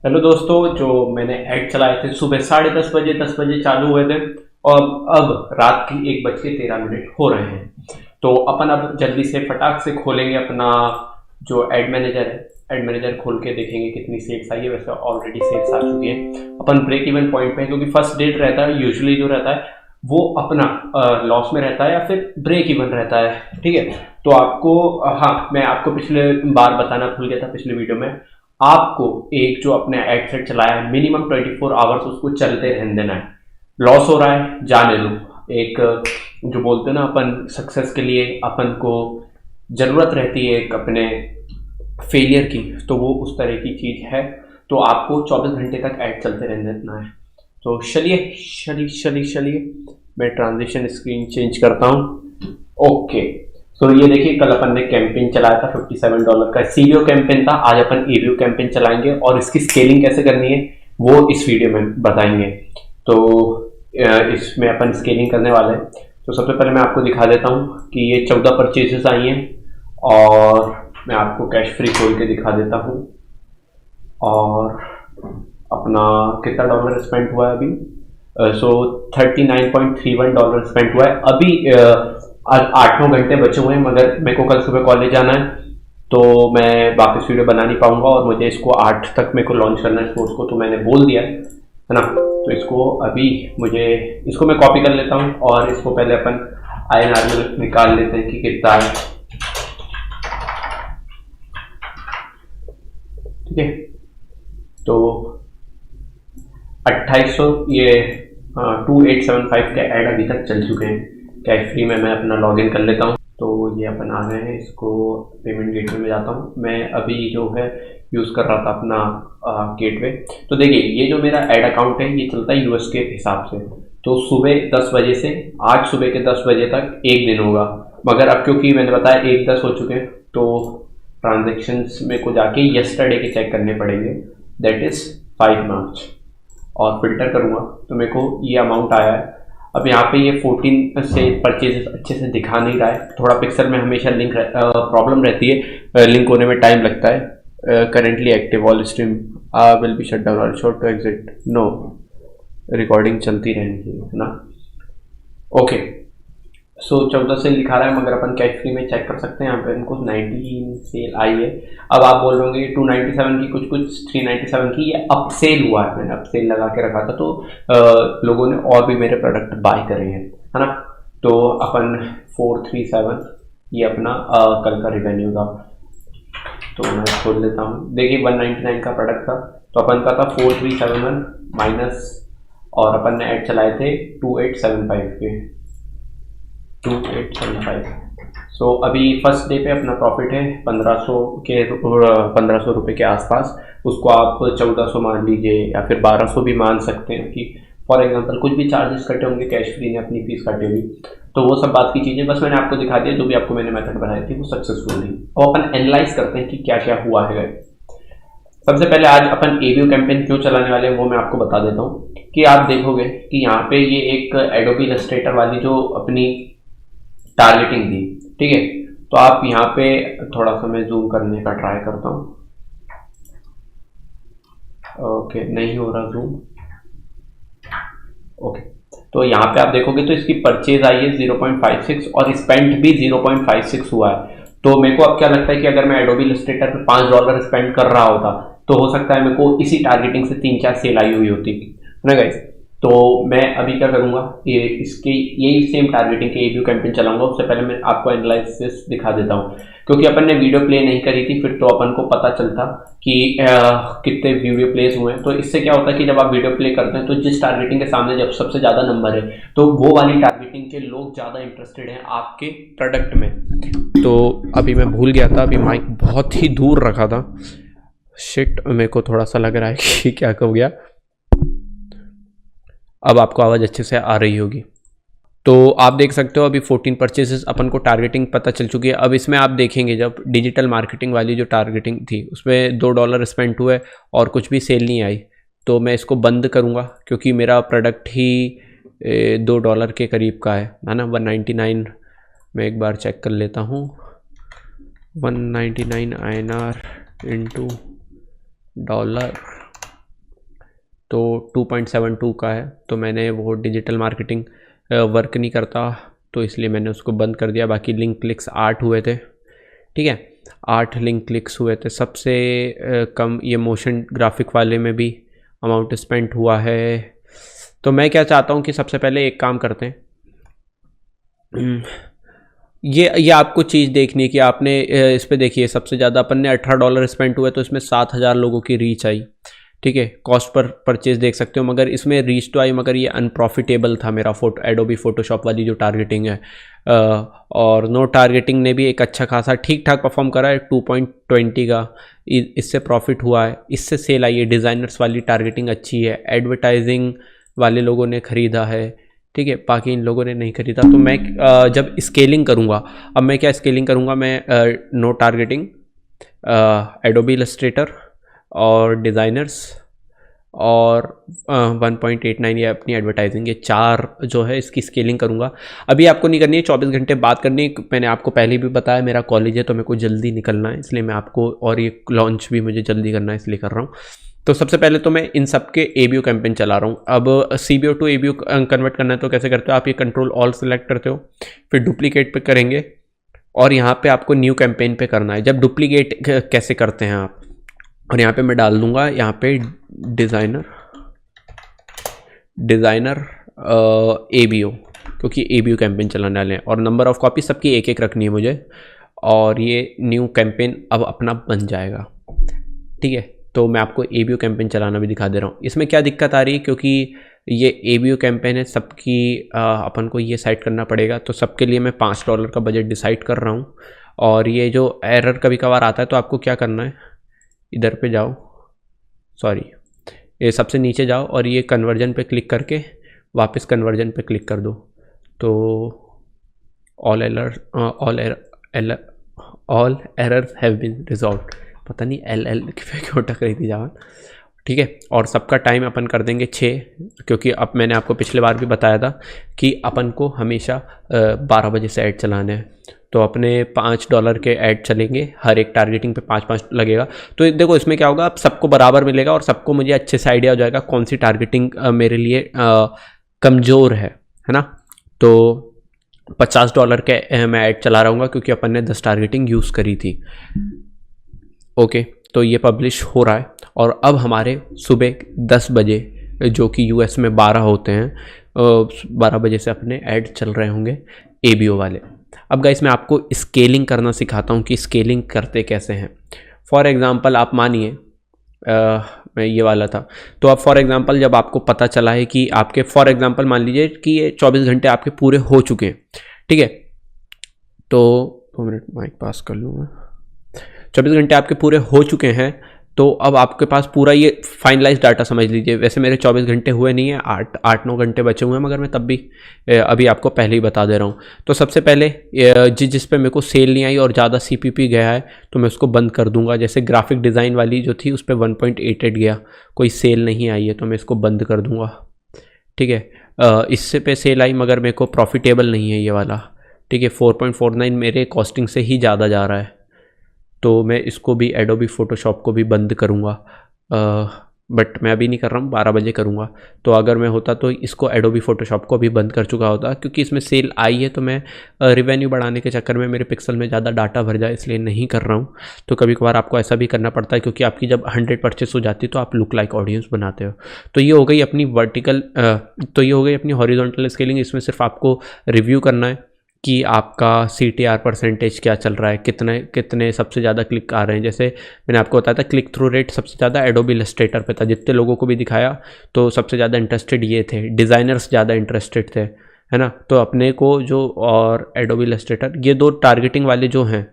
Hello दोस्तों, जो मैंने ऐड चलाए थे सुबह 10:30 बजे 10 बजे चालू हुए थे और अब रात की 1:13 हो रहे हैं। तो अपन अब जल्दी से फटाक से खोलेंगे अपना जो एड मैनेजर है। एड मैनेजर खोल के देखेंगे कितनी सेल्स आई है। वैसे ऑलरेडी सेल्स आ चुकी है। अपन ब्रेक इवन पॉइंट पे है, क्योंकि फर्स्ट डेट रहता है यूजुअली जो रहता है वो अपना लॉस में रहता है या फिर ब्रेक इवन रहता है। ठीक है। तो आपको हाँ, मैं आपको पिछले बार बताना भूल गया था पिछले वीडियो में। आपको एक जो अपने एड सेट चलाया है मिनिमम 24 आवर्स उसको चलते रहने देना है। लॉस हो रहा है जाने दो। एक जो बोलते हैं ना, अपन सक्सेस के लिए अपन को जरूरत रहती है एक अपने फेलियर की, तो वो उस तरह की चीज है। तो आपको 24 घंटे तक ऐड चलते रहने देना है। तो चलिए चलिए चलिए चलिए, मैं ट्रांजिशन स्क्रीन चेंज करता हूँ। ओके। तो ये देखिए, कल अपन ने कैंपेन चलाया था $57 का सीवीओ कैंपेन था। आज अपन एवीओ कैंपेन चलाएंगे और इसकी स्केलिंग कैसे करनी है वो इस वीडियो में बताएंगे। तो इसमें अपन स्केलिंग करने वाले हैं। तो सबसे पहले मैं आपको दिखा देता हूँ कि ये 14 परचेजेस आई हैं और मैं आपको कैश फ्री खोल के दिखा देता हूँ। और अपना कितना डॉलर स्पेंड हुआ है अभी। सो $39.31 स्पेंड हुआ है अभी। आज 8-9 घंटे बचे हुए हैं, मगर मेरे को कल सुबह कॉलेज जाना है तो मैं वापस वीडियो बना नहीं पाऊंगा और मुझे इसको 8 तक मेरे को लॉन्च करना है कोर्स को, तो मैंने बोल दिया है ना। तो इसको अभी मुझे इसको मैं कॉपी कर लेता हूँ और इसको पहले अपन INR में निकाल लेते हैं कि कितना है। ठीक है। तो 2800 ये 2875 के ऐड अभी तक चल चुके हैं। कैश फ्री में मैं अपना लॉगिन कर लेता हूँ। तो ये अपन आ गए हैं, इसको पेमेंट गेटवे में जाता हूँ। मैं अभी जो है यूज़ कर रहा था अपना गेटवे। तो देखिए, ये जो मेरा ऐड अकाउंट है ये चलता है यूएस के हिसाब से। तो सुबह 10 बजे से आज सुबह के 10 बजे तक एक दिन होगा, मगर अब क्योंकि मैंने बताया 1:10 हो चुके हैं तो ट्रांजेक्शन्स में को जाके यस्टरडे के चेक करने पड़ेंगे। दैट इज़ 5 मार्च। और फिल्टर करूँगा तो मेरे को ये अमाउंट आया है। अब यहाँ पे ये 14 से परचेजेस अच्छे से दिखा नहीं रहा है। थोड़ा पिक्सल में हमेशा लिंक प्रॉब्लम रहती है, लिंक होने में टाइम लगता है। Currently active all stream will be shut down, short to exit no, recording चलती रहनी चाहिए, है ना। ओके। सो 14 सेल दिखा रहा है, मगर अपन कैश फ्री में चेक कर सकते हैं। यहाँ पे इनको 19 सेल आई है। अब आप बोल रहे होंगे 297 की कुछ कुछ 397 की ये अप सेल हुआ है, मैंने अप सेल लगा के रखा था तो लोगों ने और भी मेरे प्रोडक्ट बाय करे हैं, है ना। तो अपन 437 ये अपना कल का रिवेन्यू था। तो मैं खोल लेता हूँ। देखिए 199 का प्रोडक्ट था तो अपन का था 4371 माइनस, और अपन ने ऐड चलाए थे 2875 के 2875। सो अभी फर्स्ट डे पे अपना प्रॉफिट है 1500 रुपये के आसपास। उसको आप 1400 मान लीजिए या फिर 1200 भी मान सकते हैं कि फॉर एग्जांपल कुछ भी चार्जेस कटे होंगे, कैश फ्री ने अपनी फीस काटी होगी, तो वो सब बात की चीज़ें बस मैंने आपको दिखा दिया। जो भी आपको मैंने मेथड बनाई थी वो सक्सेसफुल थी। और अपन एनालाइज करते हैं कि क्या क्या हुआ है। सबसे पहले आज अपन एवीओ कैंपेन क्यों चलाने वाले हैं वो मैं आपको बता देता हूँ। कि आप देखोगे कि यहाँ पे ये एक एडोबी इलस्ट्रेटर वाली जो अपनी टारगेटिंग थी, ठीक है। तो आप यहाँ पे थोड़ा सा मैं जूम करने का ट्राई करता हूँ। ओके, नहीं हो रहा जूम। ओके। तो यहाँ पे आप देखोगे तो इसकी परचेज आई है 0.56 और स्पेंड भी 0.56 हुआ है। तो मेरे को अब क्या लगता है कि अगर मैं एडोबी इलस्ट्रेटर पे $5 स्पेंड कर रहा होता तो हो सकता है मेरे को इसी टारगेटिंग से 3-4 सेल आई हुई होती, है ना गाइस। तो मैं अभी क्या करूंगा, ये इसके यही सेम टारगेटिंग के एवीओ कैंपेन चलाऊंगा। उससे पहले मैं आपको एनालिसिस दिखा देता हूँ, क्योंकि अपन ने वीडियो प्ले नहीं करी थी फिर तो अपन को पता चलता कि कितने वीडियो प्लेस हुए हैं। तो इससे क्या होता है कि जब आप वीडियो प्ले करते हैं तो जिस टारगेटिंग के सामने जब सबसे ज़्यादा नंबर है तो वो वाली टारगेटिंग के लोग ज़्यादा इंटरेस्टेड हैं आपके प्रोडक्ट में। तो अभी मैं भूल गया था, अभी माइक बहुत ही दूर रखा था। शिट, मेरे को थोड़ा सा लग रहा है कि क्या हो गया। अब आपको आवाज़ अच्छे से आ रही होगी। तो आप देख सकते हो अभी 14 परचेसेस अपन को टारगेटिंग पता चल चुकी है। अब इसमें आप देखेंगे जब डिजिटल मार्केटिंग वाली जो टारगेटिंग थी उसमें $2 स्पेंड हुए और कुछ भी सेल नहीं आई। तो मैं इसको बंद करूँगा क्योंकि मेरा प्रोडक्ट ही $2 के करीब का है ना। 199 मैं एक बार चेक कर लेता हूँ। 199 INR इंटू $। तो 2.72 का है, तो मैंने वो डिजिटल मार्केटिंग वर्क नहीं करता तो इसलिए मैंने उसको बंद कर दिया। बाकी लिंक क्लिक्स 8 हुए थे, ठीक है, 8 लिंक क्लिक्स हुए थे। सबसे कम ये मोशन ग्राफिक वाले में भी अमाउंट स्पेंड हुआ है। तो मैं क्या चाहता हूँ कि सबसे पहले एक काम करते हैं, ये आपको चीज़ देखनी है कि आपने इस पर देखिए सबसे ज़्यादा अपन ने $18 स्पेंड हुए तो इसमें 7,000 लोगों की रीच आई, ठीक है। कॉस्ट पर परचेज देख सकते हो, मगर इसमें रीच तो आई मगर ये अनप्रॉफिटेबल था मेरा एडोबी फोटोशॉप वाली जो टारगेटिंग है। और नो टारगेटिंग ने भी एक अच्छा खासा ठीक ठाक परफॉर्म करा है, 2.20 का इससे प्रॉफिट हुआ है, इससे सेल आई है। डिज़ाइनर्स वाली टारगेटिंग अच्छी है, एडवर्टाइजिंग वाले लोगों ने ख़रीदा है, ठीक है, बाकी इन लोगों ने नहीं खरीदा। तो मैं जब स्केलिंग करूँगा, अब मैं क्या स्केलिंग करूँगा, मैं नो टारगेटिंग, एडोबी इलस्ट्रेटर और डिज़ाइनर्स और 1.89 ये अपनी एडवर्टाइजिंग, ये 4 जो है इसकी स्केलिंग करूँगा। अभी आपको नहीं करनी है, 24 घंटे बात करनी है। मैंने आपको पहले भी बताया मेरा कॉलेज है तो मेरे को जल्दी निकलना है, इसलिए मैं आपको, और ये लॉन्च भी मुझे जल्दी करना है इसलिए कर रहा हूँ। तो सबसे पहले तो मैं इन सब के ABO कैंपेन चला रहा हूँ। अब CBO टू ABO कन्वर्ट करना है तो कैसे करते हो आप, ये कंट्रोल ऑल सेलेक्ट करते हो, फिर डुप्लीकेट पे करेंगे और यहाँ पे आपको न्यू कैंपेन पे करना है। जब डुप्लीकेट कैसे करते हैं आप, और यहाँ पे मैं डाल दूंगा यहाँ पे डिज़ाइनर ABO, क्योंकि ABO कैंपेन चलाने वाले हैं, और नंबर ऑफ़ कॉपी सबकी एक एक रखनी है मुझे, और ये न्यू कैंपेन अब अपना बन जाएगा, ठीक है। तो मैं आपको ABO कैंपेन चलाना भी दिखा दे रहा हूँ। इसमें क्या दिक्कत आ रही है, क्योंकि ये ABO कैंपेन है सबकी, अपन को ये सेट करना पड़ेगा, तो सबके लिए मैं $5 का बजट डिसाइड कर रहा हूँ। और ये जो एरर कभी कभार आता है तो आपको क्या करना है, इधर पे जाओ, सॉरी ये सबसे नीचे जाओ और ये कन्वर्जन पे क्लिक करके वापस कन्वर्जन पे क्लिक कर दो, तो all errors have been resolved. पता नहीं एल क्यों अटक रही थी जवान, ठीक है। और सबका टाइम अपन कर देंगे 6, क्योंकि अब मैंने आपको पिछले बार भी बताया था कि अपन को हमेशा 12 बजे से ऐड चलाना है, तो अपने $5 के ऐड चलेंगे, हर एक टारगेटिंग पे 5-5 लगेगा। तो देखो इसमें क्या होगा, अब सबको बराबर मिलेगा और सबको मुझे अच्छे से आइडिया हो जाएगा कौन सी टारगेटिंग मेरे लिए कमज़ोर है ना। तो $50 के मैं ऐड चला रहूँगा क्योंकि अपन ने 10 टारगेटिंग यूज़ करी थी, ओके। तो ये पब्लिश हो रहा है और अब हमारे सुबह 10 बजे, जो कि US में 12 होते हैं, 12 बजे से अपने ऐड चल रहे होंगे ABO वाले। अब गाइस मैं आपको स्केलिंग करना सिखाता हूँ कि स्केलिंग करते कैसे हैं। फॉर एग्ज़ाम्पल आप मानिए मैं ये वाला था, तो अब फॉर एग्ज़ाम्पल जब आपको पता चला है कि आपके, फॉर एग्ज़ाम्पल मान लीजिए कि ये 24 घंटे आपके पूरे हो चुके हैं, ठीक है। तो 2 मिनट माइक पास कर लूँगा। 24 घंटे आपके पूरे हो चुके हैं, तो अब आपके पास पूरा ये फाइनलाइज डाटा समझ लीजिए। वैसे मेरे 24 घंटे हुए नहीं है, 8-9 घंटे बचे हुए हैं, मगर मैं तब भी अभी आपको पहले ही बता दे रहा हूँ। तो सबसे पहले जिस पे मेरे को सेल नहीं आई और ज़्यादा CPP गया है तो मैं उसको बंद कर दूंगा। जैसे ग्राफिक डिज़ाइन वाली जो थी उस पर 1.88 गया, कोई सेल नहीं आई है तो मैं इसको बंद कर दूंगा, ठीक है। इससे पे सेल आई मगर मेरे को प्रॉफिटेबल नहीं है ये वाला, ठीक है। 4.49 मेरे कॉस्टिंग से ही ज़्यादा जा रहा है, तो मैं इसको भी एडोबी फ़ोटोशॉप को भी बंद करूँगा, बट मैं अभी नहीं कर रहा हूँ, 12 बजे करूँगा। तो अगर मैं होता तो इसको एडोबी फ़ोटोशॉप को भी बंद कर चुका होता, क्योंकि इसमें सेल आई है तो मैं रिवेन्यू बढ़ाने के चक्कर में मेरे पिक्सल में ज़्यादा डाटा भर जाए इसलिए नहीं कर रहा हूँ। तो कभी कभार आपको ऐसा भी करना पड़ता है, क्योंकि आपकी जब 100 परचेस हो जाती है तो आप लुक लाइक ऑडियंस बनाते हो। तो ये हो गई अपनी वर्टिकल, तो ये हो गई अपनी हॉरिजॉन्टल स्केलिंग। इसमें सिर्फ आपको रिव्यू करना है कि आपका CTR परसेंटेज क्या चल रहा है, कितने सबसे ज़्यादा क्लिक आ रहे हैं। जैसे मैंने आपको बताया था क्लिक थ्रू रेट सबसे ज़्यादा एडोबी इलस्ट्रेटर पे था, जितने लोगों को भी दिखाया तो सबसे ज़्यादा इंटरेस्टेड ये थे, डिज़ाइनर्स ज़्यादा इंटरेस्टेड थे, है ना। तो अपने को जो, और एडोबी इलस्ट्रेटर, ये 2 टारगेटिंग वाले जो हैं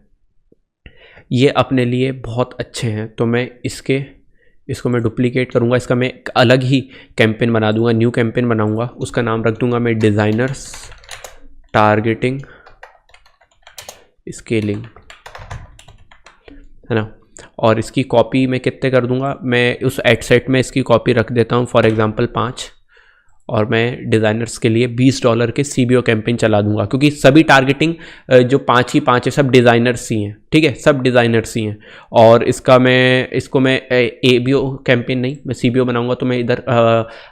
ये अपने लिए बहुत अच्छे हैं। तो मैं इसको मैं डुप्लीकेट करूँगा, इसका मैं एक अलग ही कैंपेन बना दूँगा, न्यू कैंपेन बनाऊँगा, उसका नाम रख दूँगा मैं डिज़ाइनर्स टारगेटिंग स्केलिंग, है ना। और इसकी कॉपी मैं कितने कर दूंगा, मैं उस एड सेट में इसकी कॉपी रख देता हूँ फॉर एग्जांपल 5, और मैं डिज़ाइनर्स के लिए $20 के CBO कैंपेन चला दूंगा, क्योंकि सभी टारगेटिंग जो 5 ही 5 है सब डिज़ाइनर्स ही हैं, ठीक है, सब डिज़ाइनर्स ही हैं। और इसको मैं ABO कैंपेन नहीं, मैं CBO बनाऊंगा। तो मैं इधर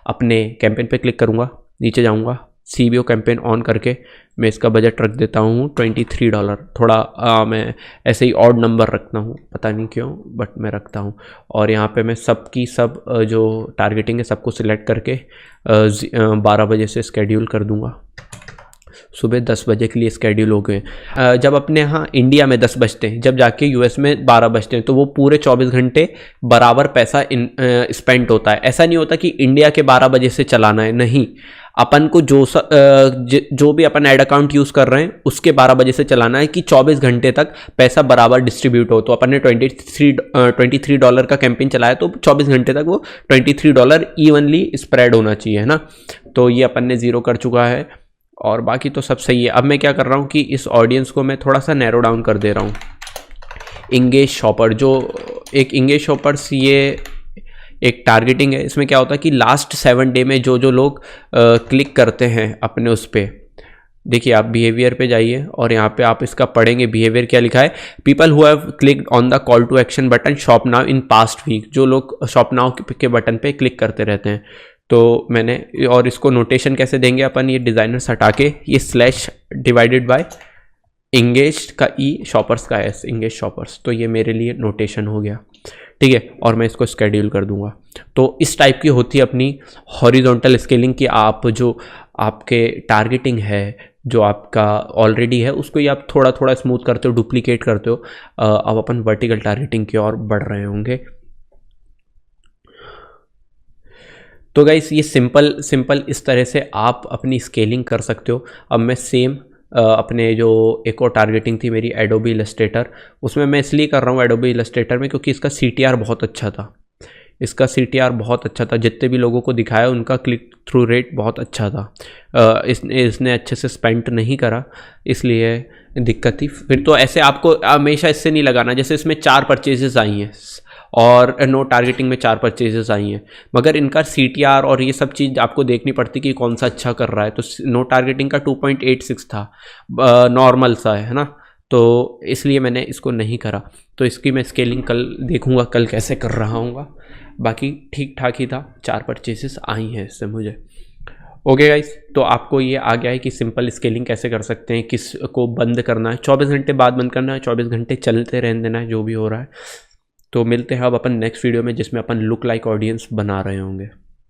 अपने कैंपेन पे क्लिक करूंगा, नीचे जाऊंगा, CBO कैंपेन ऑन करके मैं इसका बजट रख देता हूँ $23। थोड़ा मैं ऐसे ही ऑड नंबर रखता हूँ, पता नहीं क्यों, बट मैं रखता हूँ। और यहाँ पे मैं सब जो टारगेटिंग है सबको सिलेक्ट करके 12 बजे से स्केड्यूल कर दूँगा। सुबह 10 बजे के लिए स्केड्यूल हो गए। जब अपने यहाँ इंडिया में 10 बजते हैं, जब जाके US में 12 बजते हैं, तो वो पूरे 24 घंटे बराबर पैसा स्पेंड होता है। ऐसा नहीं होता कि इंडिया के 12 बजे से चलाना है, नहीं, अपन को जो भी अपन ऐड अकाउंट यूज़ कर रहे हैं उसके 12 बजे से चलाना है कि 24 घंटे तक पैसा बराबर डिस्ट्रीब्यूट हो। तो अपन ने $23 का कैंपेन चलाया, तो 24 घंटे तक वो $23 इवनली स्प्रेड होना चाहिए, है ना। तो ये अपन ने 0 कर चुका है और बाकी तो सब सही है। अब मैं क्या कर रहा हूँ कि इस ऑडियंस को मैं थोड़ा सा नैरो डाउन कर दे रहा हूँ। इंगेज शॉपर, जो एक इंगेज शॉपर्स ये एक टारगेटिंग है। इसमें क्या होता है कि लास्ट 7 डे में जो लोग क्लिक करते हैं अपने उस पर, देखिए आप बिहेवियर पे जाइए और यहाँ पे आप इसका पढ़ेंगे। बिहेवियर क्या लिखा है, people who have clicked on the call to action button shop now in past week. जो लोग शॉप नाउ के बटन पे क्लिक करते रहते हैं। तो मैंने, और इसको नोटेशन कैसे देंगे अपन, ये डिज़ाइनर्स हटा के ये स्लैश डिवाइडेड बाय इंगेज का शॉपर्स का S, इंगेज शॉपर्स। तो ये मेरे लिए नोटेशन हो गया, ठीक है। और मैं इसको स्केड्यूल कर दूंगा। तो इस टाइप की होती है अपनी हॉरिजॉन्टल स्केलिंग कि आप जो आपके टारगेटिंग है, जो आपका ऑलरेडी है, उसको ही आप थोड़ा थोड़ा स्मूथ करते हो, डुप्लीकेट करते हो। अब अपन वर्टिकल टारगेटिंग की ओर बढ़ रहे होंगे। तो गाइस ये सिंपल इस तरह से आप अपनी स्केलिंग कर सकते हो। अब मैं सेम अपने जो एक और टारगेटिंग थी मेरी एडोबी इलस्ट्रेटर, उसमें मैं इसलिए कर रहा हूँ एडोबी इलस्ट्रेटर में क्योंकि इसका CTR बहुत अच्छा था। इसका CTR बहुत अच्छा था, जितने भी लोगों को दिखाया उनका क्लिक थ्रू रेट बहुत अच्छा था। इसने अच्छे से स्पेंड नहीं करा, इसलिए दिक्कत थी। फिर तो ऐसे आपको हमेशा इससे नहीं लगाना, जैसे इसमें 4 परचेजेस आई हैं और नो टारगेटिंग में 4 परचेजेस आई हैं, मगर इनका CTR और ये सब चीज़ आपको देखनी पड़ती कि कौन सा अच्छा कर रहा है। तो नो टारगेटिंग का 2.86 था, नॉर्मल सा है ना। तो इसलिए मैंने इसको नहीं करा। तो इसकी मैं स्केलिंग कल देखूंगा, कल कैसे कर रहा हूँ। बाकी ठीक ठाक ही था, 4 परचेजेस आई हैं इससे मुझे। ओके गाइस, तो आपको ये आ गया है कि सिंपल स्केलिंग कैसे कर सकते हैं, किस को बंद करना है, 24 घंटे बाद बंद करना है, 24 घंटे चलते रहने देना है, जो भी हो रहा है। तो मिलते हैं अब अपन नेक्स्ट वीडियो में, जिसमें अपन लुक लाइक ऑडियंस बना रहे होंगे।